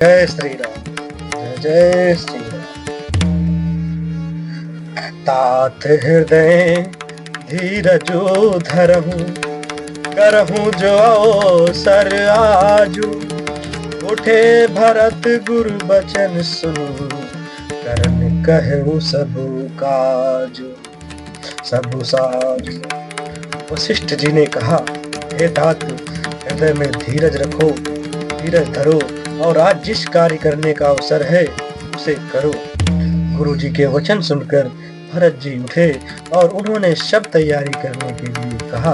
जय श्री राम। जय जय श्री राम। तात हृदय धीरजो धरहूं, करहूं जो अवसर आजू। उठे भरत गुरु बचन सुनु, करन कहूं सबु काजू सबु साजू। वशिष्ठ जी ने कहा, हे तात, हृदय में धीरज रखो, धीरज धरो और आज जिस कार्य करने का अवसर है उसे करो। गुरु जी के वचन सुनकर भरत जी उठे और उन्होंने सब तैयारी करने के लिए कहा।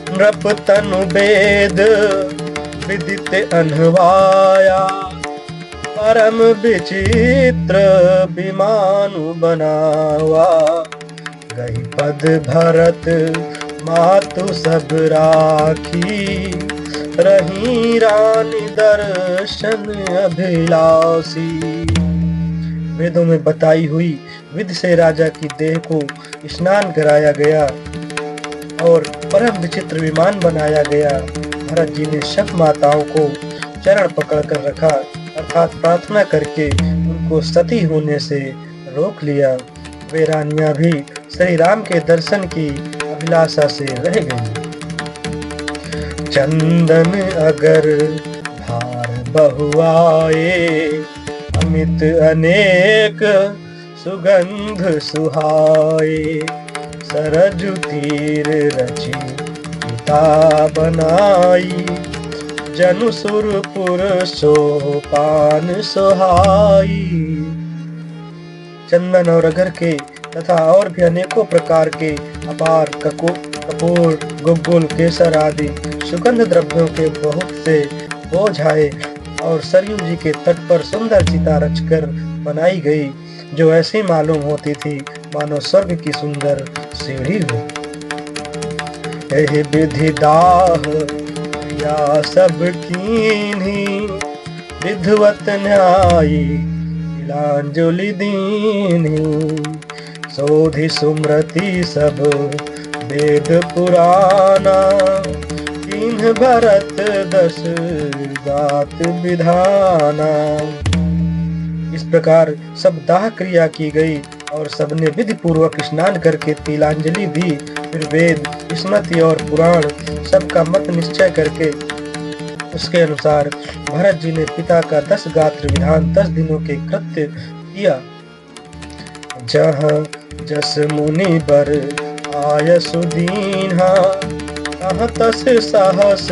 नृप तनु वेद विदित अनवाया, परम विचित्र विमानु बनावा। गई पद भरत मातु सब राखी, रही रानी दर्शन अभिलाषी। वेदों में बताई हुई विधि से राजा की देह को स्नान कराया गया और परम विचित्र विमान बनाया गया। भरत जी ने सब माताओं को चरण पकड़कर रखा, अर्थात प्रार्थना करके उनको सती होने से रोक लिया। वे रानियां भी श्री राम के दर्शन की अभिलाषा से रह गई। चंदन अगर भार बहुआए, अमित अनेक सुगंध सुहाए। सरजु तीर रची चिता बनाई, जनु सुरपुर सोपान सोहाई। चंदन और अगर के तथा और भी अनेकों प्रकार के अपार कपूर, गुग्गुल, केसर आदि सुगंध द्रव्यों के बहुत से बोझ आए और सरयू जी के तट पर सुंदर चिता रचकर बनाई गई, जो ऐसी मालूम होती थी मानो स्वर्ग की सुंदर सीढ़ी हो। यही विधि दाह प्रिया सब कीन्ही, विधवत न्यायी तिलांजलि दीन्ही। सोधि सुमृति सब वेद पुराना, कीन्ह भरत दस गात विधाना। इस प्रकार सब दाह क्रिया की गई और सबने विधि पूर्वक स्नान करके तिलांजलि दी। फिर वेद, स्मृति और पुराण सबका मत निश्चय करके उसके अनुसार भरत जी ने पिता का 10 गात्र विधान 10 दिनों के कृत्य किया। जहाँ जस मुनि बर आय सुदीन्हा, तहाँ तस साहस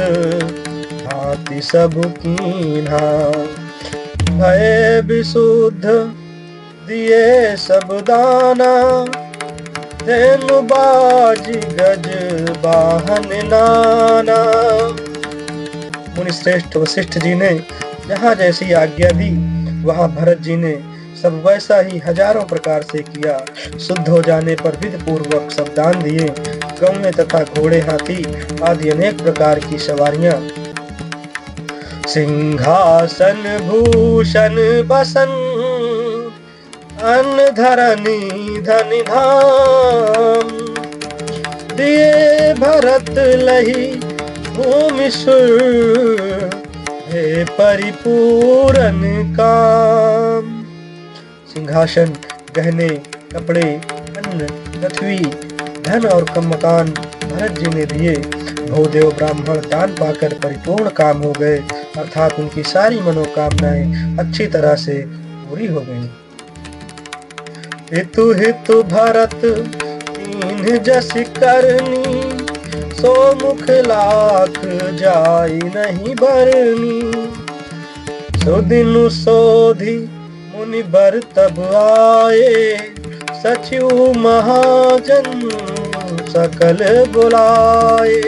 भांति सब कीन्हा। भय विशुद्ध दिए सब दाना, धेनु बाजी गज वाहन नाना। मुनि श्रेष्ठ वशिष्ठ जी ने जहाँ जैसी आज्ञा दी, वहाँ भरत जी ने सब वैसा ही हजारों प्रकार से किया। शुद्ध हो जाने पर विधि पूर्वक सब दान दिए। गौएं तथा घोड़े, हाथी आदि अनेक प्रकार की सवारियां, सिंहासन भूषण बसन, अन्न धरनी धन धाम। दिए भरत लही भूमि सुर, हे परिपूर्ण काम। सिंहासन, गहने, कपड़े, अन्न, पृथ्वी, धन और मकान भरत जी ने दिए। भूदेव ब्राह्मण दान पाकर परिपूर्ण काम हो गए, अर्थात उनकी सारी मनोकामनाएं अच्छी तरह से पूरी हो गई। हितु हितु भरत कीन्ह जस करनी, सो मुख लाख जाई नहीं बरनी। सुदिनु सोधी मुनि बर तब आए, सचिव महाजन सकल बुलाए।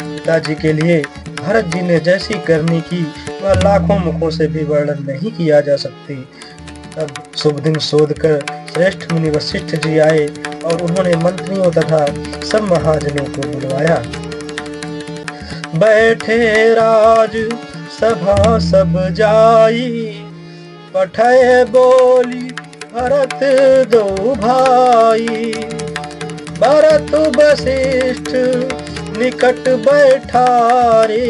पिताजी के लिए भरत जी ने जैसी करनी की वह लाखों मुखों से भी वर्णन नहीं किया जा सकती। तब शुभ दिन शोध कर श्रेष्ठ मुनि वशिष्ठ जी आए और उन्होंने मंत्रियों तथा सब महाजनों को बुलवाया। बैठे राज सभा सब जाई, पठय बोली भरत दो भाई। भरत वशिष्ठ निकट बैठारे,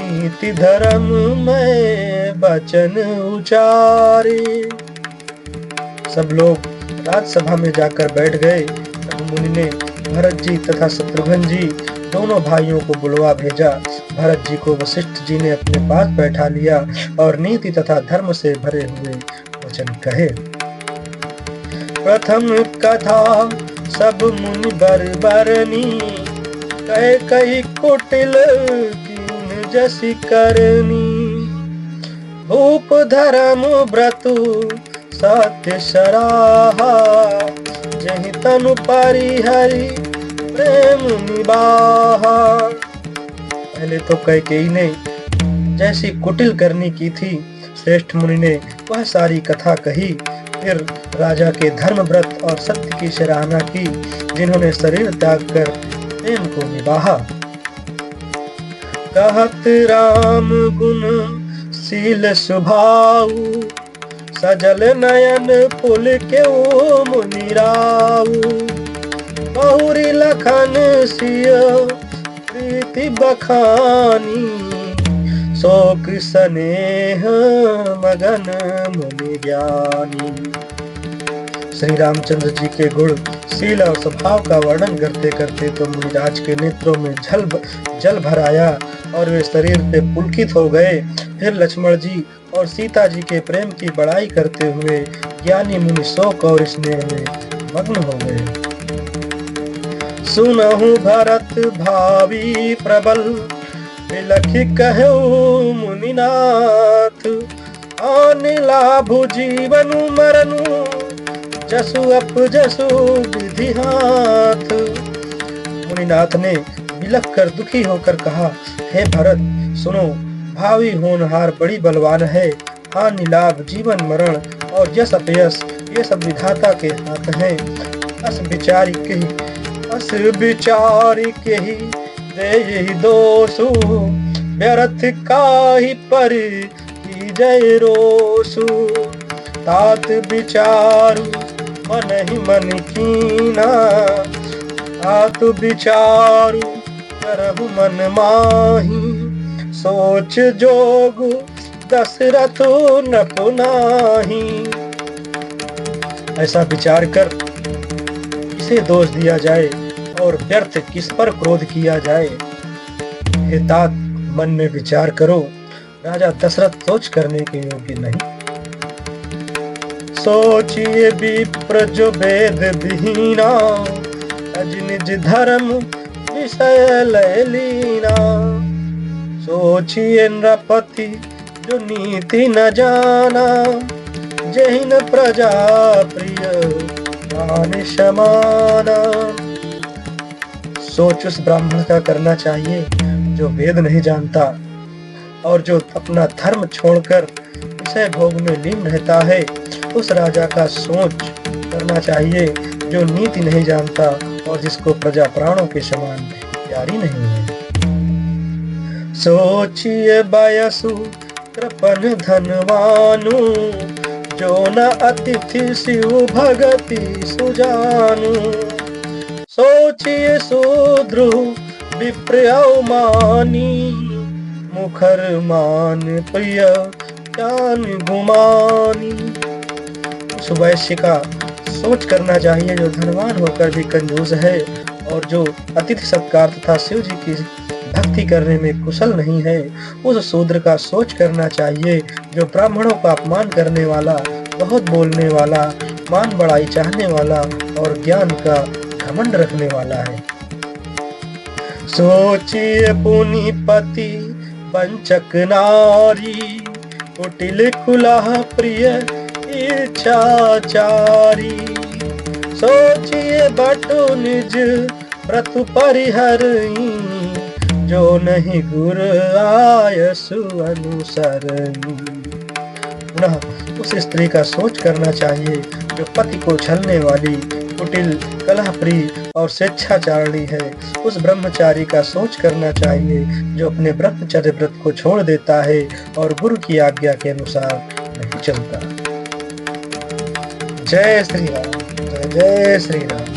नीति धर्म में वचन उचारे। सब लोग राजसभा में जाकर बैठ गए। तब मुनि ने भरत जी तथा शत्रुघ्न जी दोनों भाइयों को बुलवा भेजा। भरत जी को वशिष्ठ जी ने अपने पास बैठा लिया और नीति तथा धर्म से भरे हुए वचन कहे। प्रथम कथा सब मुनि बरबरनी, कहे कही कुटिल कीन जसी करनी। भूप धर्म व्रतु सत्य सराहा, जहि तनु परिहरि प्रेम निबाहा। पहले तो कैकेयी ने जैसी कुटिल करनी की थी, श्रेष्ठ मुनि ने वह सारी कथा कही। फिर राजा के धर्म व्रत और सत्य की सराहना की, जिन्होंने शरीर त्याग कर प्रेम को निभाहा। कहत राम गुण शील स्वभाव, सजल नयन पुल के मुनिराऊ। बहुरी लखन सिय प्रीति बखानी, शोक स्नेह मगन मुनि ज्ञानी। श्री रामचंद्र जी के गुण शील और स्वभाव का वर्णन करते करते तो मुनिराज के नेत्रों में जल भर आया और वे शरीर पे पुलकित हो गए। फिर लक्ष्मण जी और सीता जी के प्रेम की बड़ाई करते हुए ज्ञानी मुनि शोक और स्नेह में मग्न हो गए। सुनहु भरत भावी प्रबल, बिलखि कहु मुनिनाथ। आन लाभु जीवनु मरनु, जसु अपजसु विधि हाथ। मुनिनाथ ने बिलख कर दुखी होकर कहा, हे भरत सुनो, भावी होनहार बड़ी बलवान है। हानि लाभ जीवन मरण और यश अपयश ये सब विधाता के हाथ हैं। अस विचारी के ही दे यही दोषु, व्यर्थ काहि पर की जय रोसु। तात विचारु मन ही मन कीना, तात विचारु करहु मन माही। सोच जोग दशरथ न पुनाही। ऐसा विचार कर किसे दोष दिया जाए और व्यर्थ किस पर क्रोध किया जाए। हे तात, मन में विचार करो, राजा दशरथ सोच करने के योग्य नहीं। सोचिए विप्र जो वेद विहीना, अज निज धर्म विषय लय लीना। सोचिए नृपति जो नीति न जाना, जहिन प्रजा प्रिय प्राण समाना। सोच उस ब्राह्मण का करना चाहिए जो वेद नहीं जानता और जो अपना धर्म छोड़कर विषय भोग में लीन रहता है। उस राजा का सोच करना चाहिए जो नीति नहीं जानता और जिसको प्रजा प्राणों के समान प्यारी नहीं है। सोचिए बयसु कृपन धनवानु, जो न अतिथि शिव भगति सुजानु। सोचिए शूद्र विप्र अवमानी, मुखर मान प्रिय ज्ञान गुमानी। उस वैश्य का सोच करना चाहिए जो धनवान होकर भी कंजूस है और जो अतिथि सत्कार तथा शिव जी की भक्ति करने में कुशल नहीं है। उस शूद्र का सोच करना चाहिए जो ब्राह्मणों का अपमान करने वाला, बहुत बोलने वाला, मान बड़ाई चाहने वाला और ज्ञान का घमंड रखने वाला है। सोचिए पुनिपति पंचक नारी, कुटिल कुलाह प्रिय इच्छाचारी। सोचिए बटु निज व्रत परिहरई, जो नहीं गुर आयसु अनुसरई। पुनः उस स्त्री का सोच करना चाहिए जो पति को छलने वाली, कुटिल, कलहप्रिय और स्वेच्छाचारिणी है। उस ब्रह्मचारी का सोच करना चाहिए जो अपने ब्रह्मचर्य व्रत को छोड़ देता है और गुरु की आज्ञा के अनुसार नहीं चलता। जय श्री राम, जय जय श्री राम।